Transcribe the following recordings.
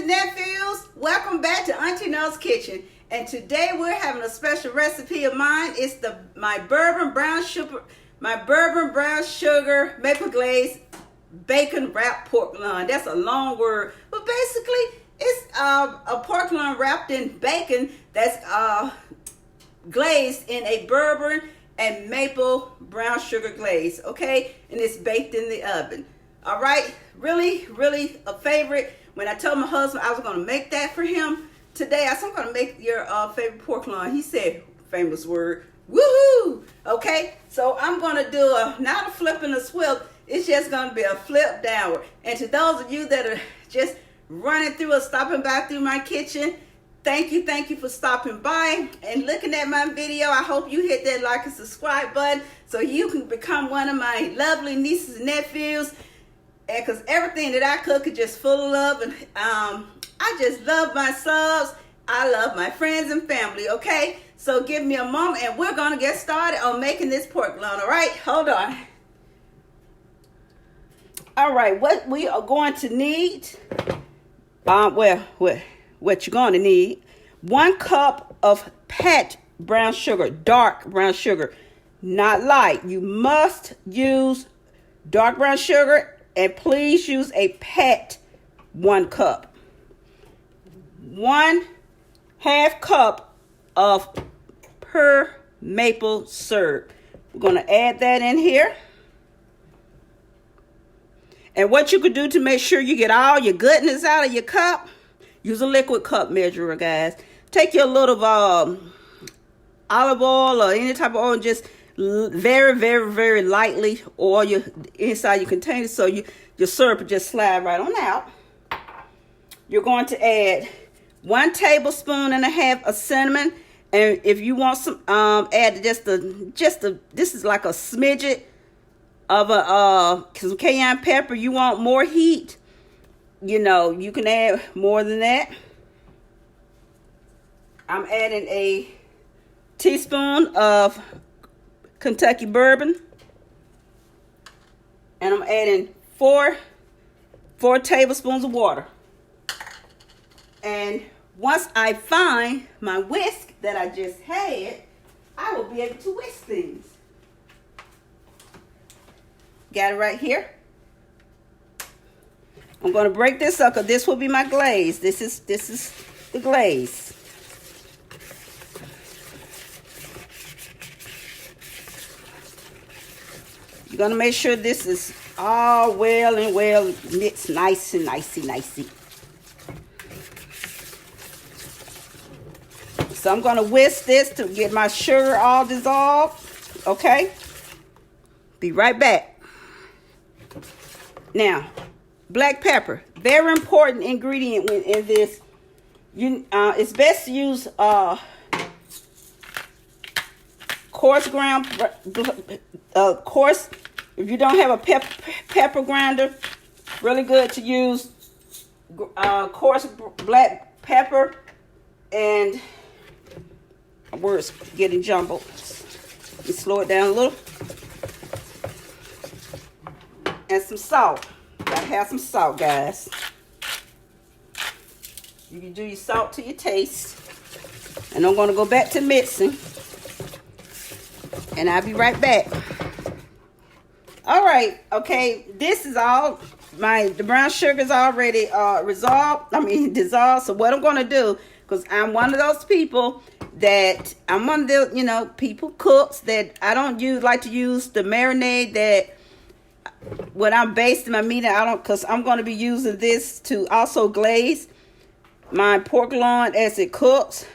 and nephews, welcome back to Auntie No's Kitchen. And today we're having a special recipe of mine. It's my bourbon brown sugar maple glaze bacon wrapped pork loin. That's a long word, but basically it's a pork loin wrapped in bacon that's glazed in a bourbon and maple brown sugar glaze, okay? And it's baked in the oven. All right, really a favorite. When I told my husband I was going to make that for him today, I said, I'm going to make your favorite pork loin. He said, famous word, woohoo! Okay, so I'm going to do not a flip and a swip. It's just going to be a flip downward. And to those of you that are just running through or stopping by through my kitchen, thank you for stopping by and looking at my video. I hope you hit that like and subscribe button so you can become one of my lovely nieces and nephews. And because everything that I cook is just full of love, and I just love my subs. I love my friends and family, okay? So give me a moment and we're going to get started on making this pork loin, all right? Hold on. All right, what we are going to need, what you're going to need, 1 cup of pat brown sugar, dark brown sugar, not light. You must use dark brown sugar. And please use a pat 1 cup. 1/2 cup of pure maple syrup. We're going to add that in here. And what you could do to make sure you get all your goodness out of your cup, use a liquid cup measurer, guys. Take your little olive oil or any type of oil and just very lightly oil your inside your container so your syrup will just slide right on out. You're going to add 1.5 tablespoons of cinnamon, and if you want some, add just this is like a smidget of some cayenne pepper. You want more heat, you know, you can add more than that. I'm adding a teaspoon of Kentucky bourbon, and I'm adding 4 tablespoons of water. And once I find my whisk that I just had, I will be able to whisk things. Got it right here. I'm going to break this up because this will be my glaze. This is the glaze. You're going to make sure this is all well mixed nice and nicey. So I'm going to whisk this to get my sugar all dissolved. Okay? Be right back. Now, black pepper. Very important ingredient in this. It's best to use coarse ground, coarse. If you don't have a pepper grinder, really good to use coarse black pepper. And my words getting jumbled. Let me slow it down a little. And some salt. Gotta have some salt, guys. You can do your salt to your taste. And I'm gonna go back to mixing. And I'll be right back. All right, okay, this is all, the brown sugar is already dissolved. So what I'm going to do, because I'm one of those people that, I'm one of the, people, cooks, that I don't like to use the marinade that, when I'm basting my meat, because I'm going to be using this to also glaze my pork loin as it cooks.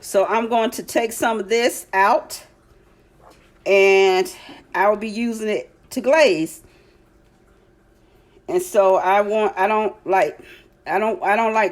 So I'm going to take some of this out, and I will be using it to glaze. And so I don't like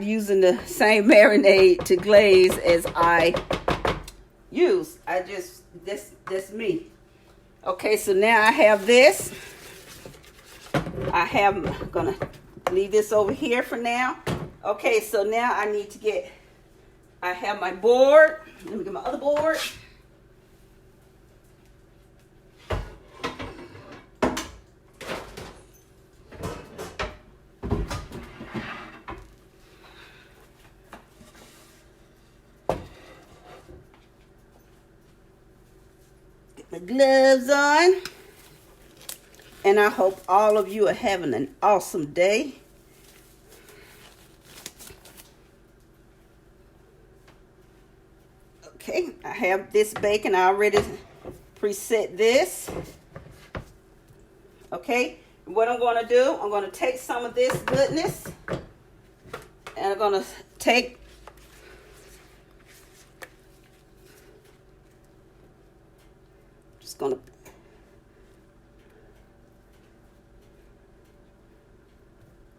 using the same marinade to glaze as I use. That's me. Okay, so now I have this. I'm gonna leave this over here for now. Okay, so now I have my board. Let me get my other board. gloves on. And I hope all of you are having an awesome day. Okay, I have this bacon. I already preset this. Okay, what I'm going to do, I'm going to take some of this goodness. And I'm going to take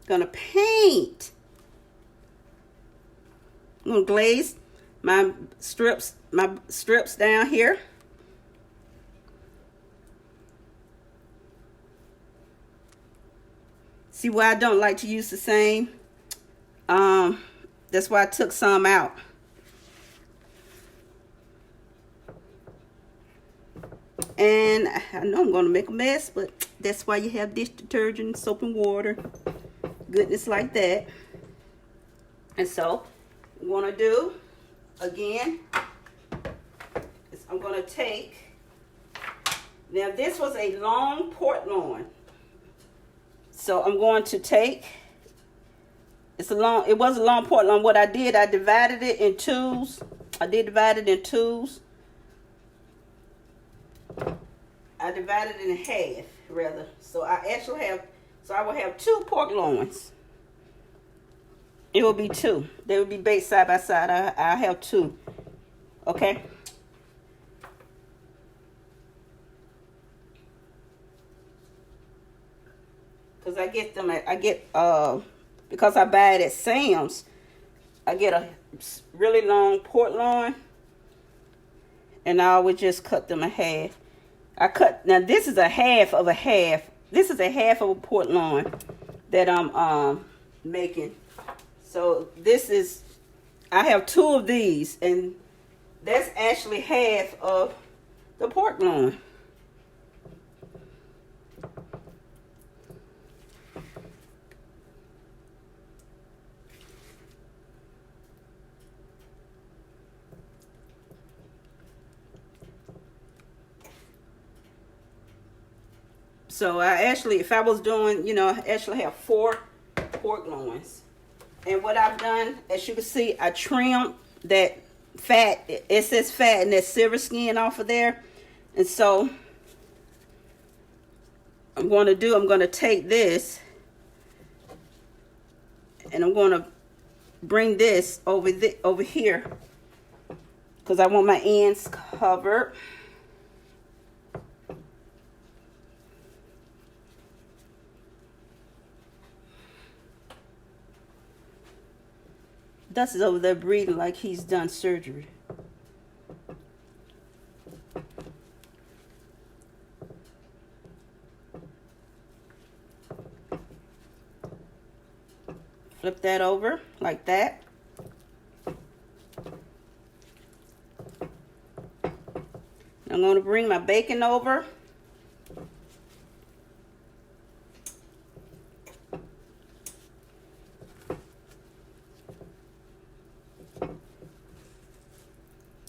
gonna paint. I'm gonna glaze my strips down here. See why I don't like to use the same? That's why I took some out. And I know I'm gonna make a mess, but that's why you have dish detergent, soap and water, goodness like that. And so I'm gonna do again is I'm gonna take, now this was a long port loin, so I'm going to take, it was a long port loin. What I did, I divided it in twos. I divided it in half, rather. So I will have 2 pork loins. It will be 2. They will be baked side by side. I have 2. Okay. Because because I buy it at Sam's, I get a really long pork loin, and I would just cut them in half. Now this is a half of a half. This is a half of a pork loin that I'm making. So I have 2 of these, and that's actually half of the pork loin. So I actually, if I was doing, I actually have 4 pork loins. And what I've done, as you can see, I trimmed that fat, excess fat and that silver skin off of there. And so I'm going to take this and I'm going to bring this over here because I want my ends covered. Dustin's over there breathing like he's done surgery. Flip that over like that. I'm going to bring my bacon over.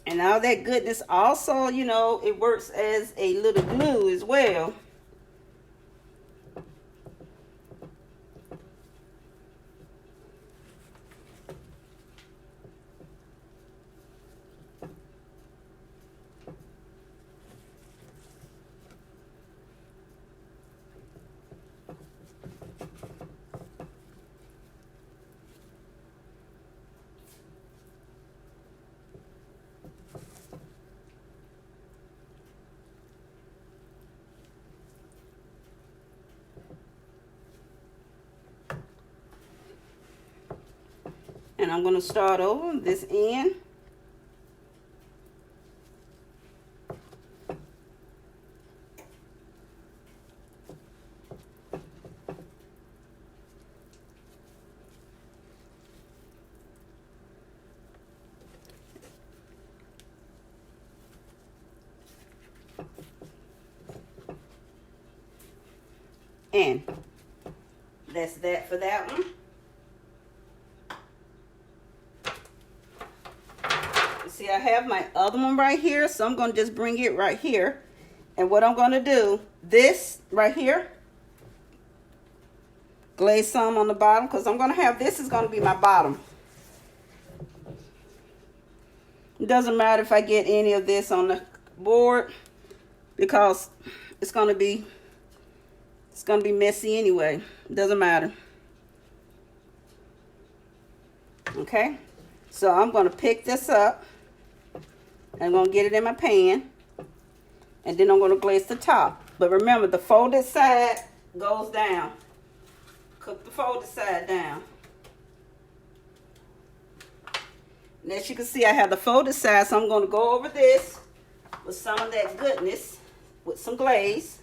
And all that goodness also, it works as a little glue as well. And I'm going to start over this end. And that's that for that one. See, I have my other one right here, so I'm going to just bring it right here. And what I'm going to do, this right here, glaze some on the bottom, because I'm going to have, this is going to be my bottom. It doesn't matter if I get any of this on the board, because it's going to be messy anyway. It doesn't matter. Okay, so I'm going to pick this up. I'm going to get it in my pan, and then I'm going to glaze the top. But remember, the folded side goes down. Cook the folded side down. And as you can see, I have the folded side, so I'm going to go over this with some of that goodness, with some glaze.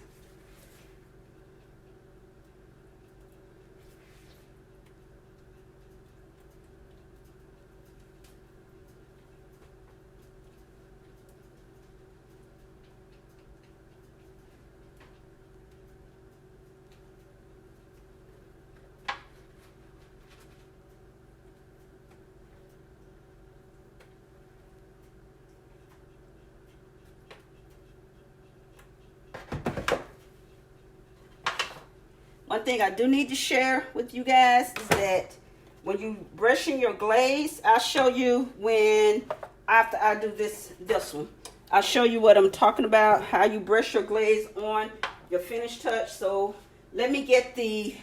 One thing I do need to share with you guys is that when you brushing your glaze, I'll show you when, after I do this one, I'll show you what I'm talking about, how you brush your glaze on your finished touch. So let me get the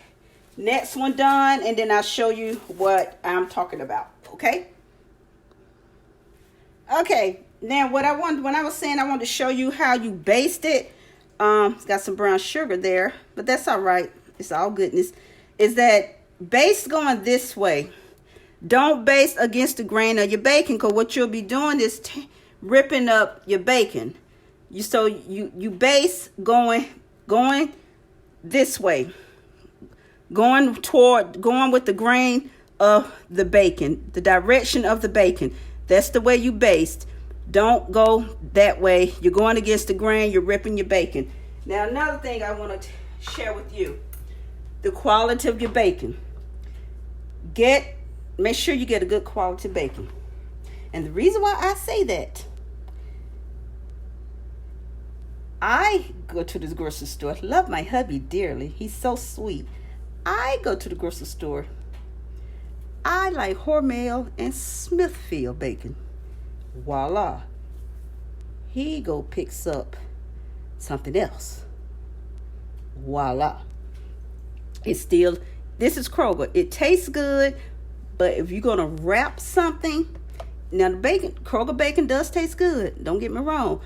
next one done, and then I'll show you what I'm talking about, okay? Okay, now what I wanted, when I was saying I wanted to show you how you baste it, it's got some brown sugar there, but that's all right. It's all goodness. Is that baste going this way? Don't baste against the grain of your bacon, because what you'll be doing is ripping up your bacon. You baste going this way, going with the grain of the bacon, the direction of the bacon. That's the way you baste. Don't go that way. You're going against the grain. You're ripping your bacon. Now, another thing I want to share with you. The quality of your bacon. Make sure you get a good quality bacon. And the reason why I say that, I go to the grocery store. I love my hubby dearly. He's so sweet. I go to the grocery store. I like Hormel and Smithfield bacon. Voila. He picks up something else. Voila. It's still, this is Kroger. It tastes good, but if you're going to wrap something, now the bacon, Kroger bacon does taste good. Don't get me wrong,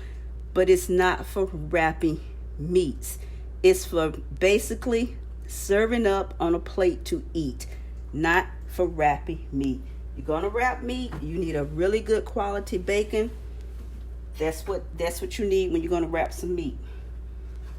but it's not for wrapping meats. It's for basically serving up on a plate to eat, not for wrapping meat. You're going to wrap meat, you need a really good quality bacon. That's what you need when you're going to wrap some meat.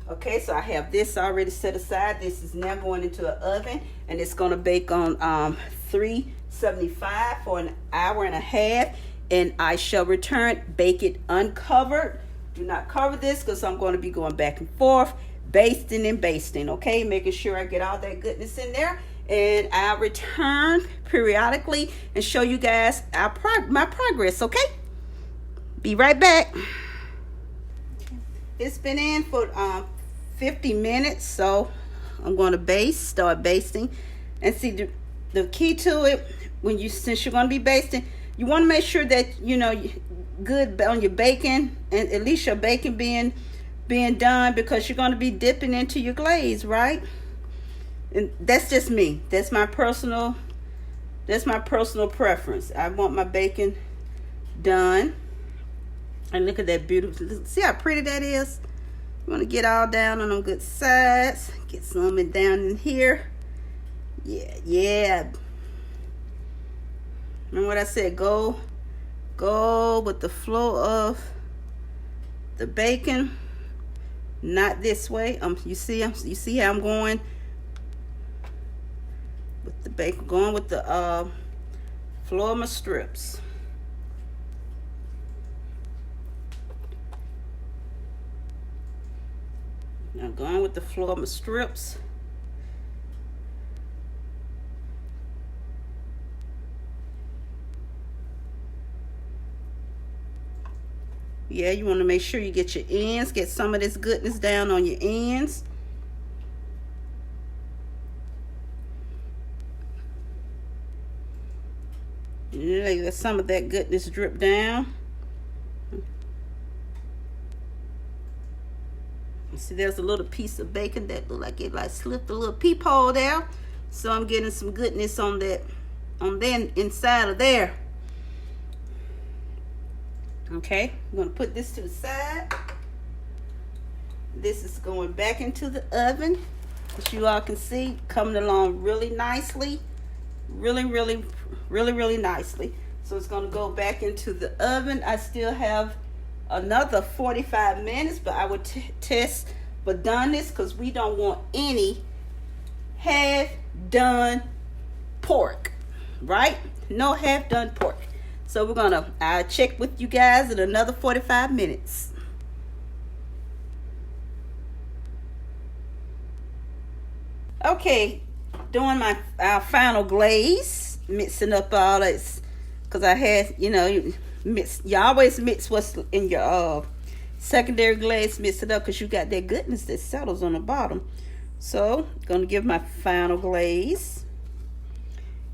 Okay, so I have this already set aside. This is now going into an oven, and it's going to bake on 375 for an hour and a half. And I shall return, bake it uncovered. Do not cover this, because I'm going to be going back and forth, basting and basting. Okay, making sure I get all that goodness in there. And I'll return periodically and show you guys my progress. Okay, be right back. It's been in for 50 minutes, so I'm going to start basting. And see, the key to it, since you're going to be basting, you want to make sure that good on your bacon, and at least your bacon being done, because you're going to be dipping into your glaze, right? And that's just me. That's my personal preference. I want my bacon done. And look at that beautiful, see how pretty that is? You want to get all down on them good sides. Get some down in here. Yeah. Remember what I said? Go with the flow of the bacon. Not this way. You see how I'm going with the bacon, going with the flow of my strips. Now going with the flow of my strips. Yeah, you want to make sure you get your ends, get some of this goodness down on your ends. Let some of that goodness drip down. See, there's a little piece of bacon that look like it like slipped a little peephole there. So I'm getting some goodness on that, inside of there. Okay, I'm gonna put this to the side. This is going back into the oven. As you all can see, coming along really nicely. Really nicely. So it's gonna go back into the oven. I still have another 45 minutes, but I would test for doneness because we don't want any half-done pork, right? No half-done pork. So we're gonna check with you guys in another 45 minutes. Okay, doing my final glaze, mixing up all this, because I had, you always mix what's in your secondary glaze, mix it up because you got that goodness that settles on the bottom. So gonna give my final glaze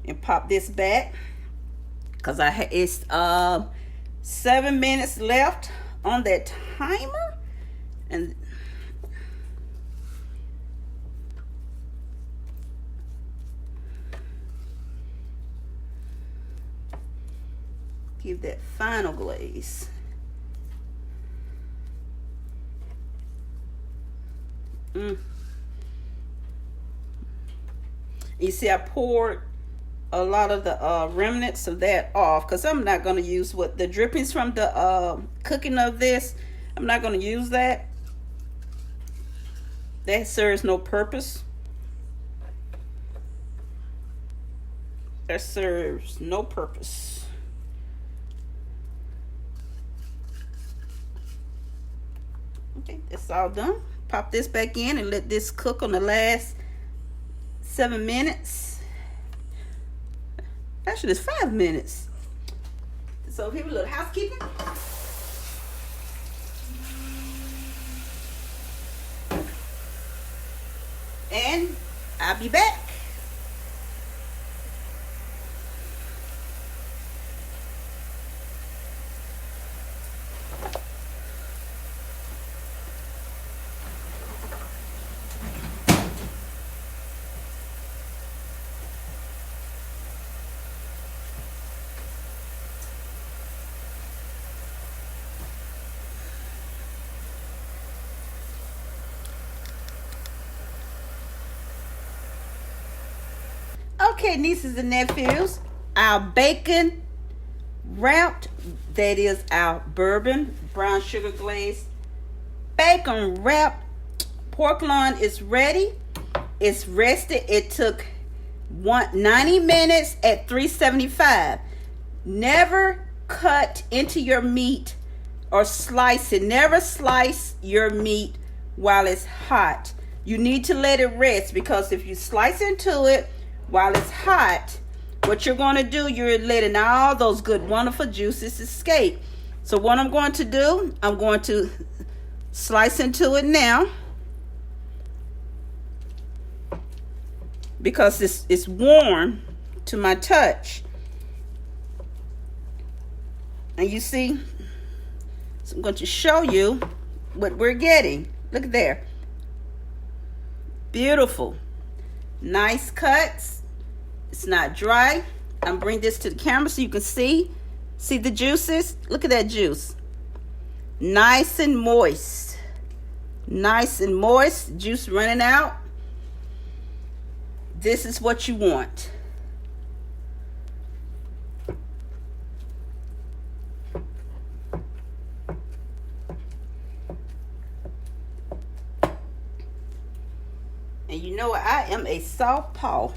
and pop this back because it's 7 minutes left on that timer. And give that final glaze. You see, I poured a lot of the remnants of that off because I'm not going to use the drippings from the cooking of this. I'm not going to use that. That serves no purpose. That serves no purpose. Okay, that's all done. Pop this back in and let this cook on the last 7 minutes. Actually, it's 5 minutes. So here a little housekeeping. And I'll be back. Okay, nieces and nephews, our bacon wrapped, that is our bourbon brown sugar glaze bacon wrapped pork loin is ready. It's rested. It took 90 minutes at 375. Never cut into your meat or slice it. Never slice your meat while it's hot. You need to let it rest, because if you slice into it while it's hot, what you're going to do, you're letting all those good, wonderful juices escape. So what I'm going to do, I'm going to slice into it now, because it's warm to my touch. And you see, so I'm going to show you what we're getting. Look there. Beautiful. Nice cuts. It's not dry. I'm bring this to the camera so you can see the juices. Look at that juice. Nice and moist. Nice and moist. Juice running out. This is what you want. And you know I am a southpaw.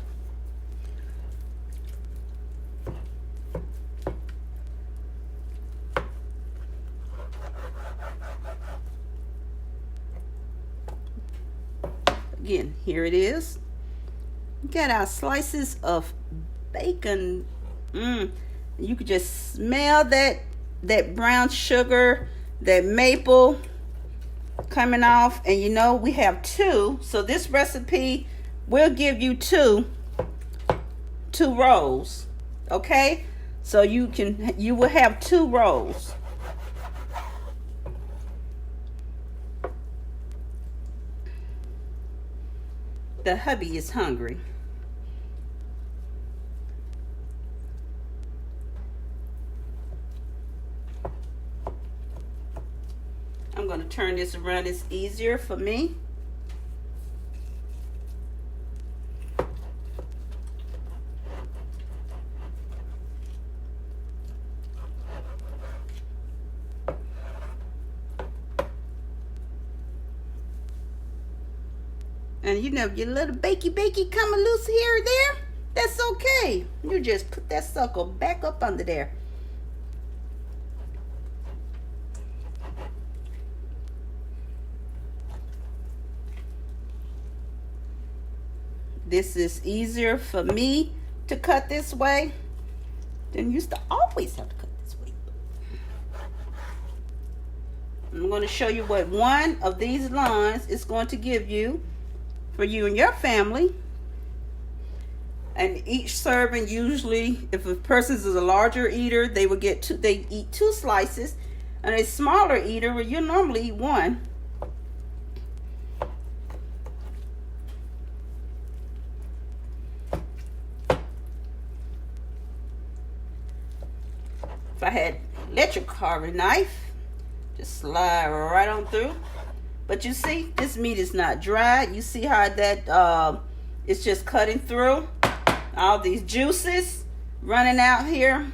Again, here it is. We got our slices of bacon. You could just smell that brown sugar, that maple coming off. And you know, we have two, so this recipe will give you two rolls. Okay, so you will have 2 rolls. The hubby is hungry. I'm going to turn this around. It's easier for me. And you know, your little bakey coming loose here or there, that's okay. You just put that sucker back up under there. This is easier for me to cut this way than used to always have to cut this way. I'm going to show you what one of these lines is going to give you for you and your family. And each serving, usually if a person is a larger eater, they will get they eat 2 slices, and a smaller eater, well, you normally eat 1. If I had electric carving knife, just slide right on through. But you see, this meat is not dry. You see how that it's just cutting through. All these juices running out here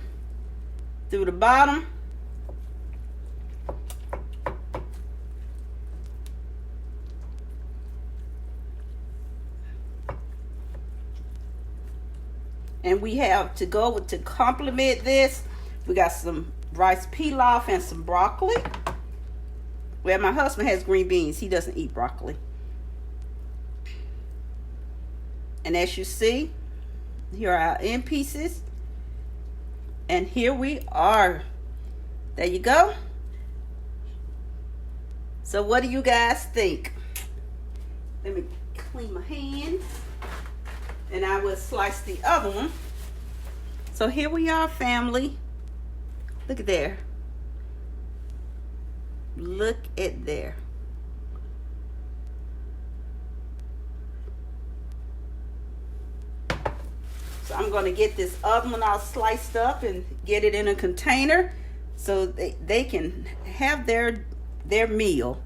through the bottom. And we have to go to complement this. We got some rice pilaf and some broccoli. Well, my husband has green beans. He doesn't eat broccoli. And as you see, here are our end pieces. And here we are. There you go. So what do you guys think? Let me clean my hands. And I will slice the other one. So here we are, family. Look at there. Look at there. So I'm going to get this other one all sliced up and get it in a container so they can have their meal.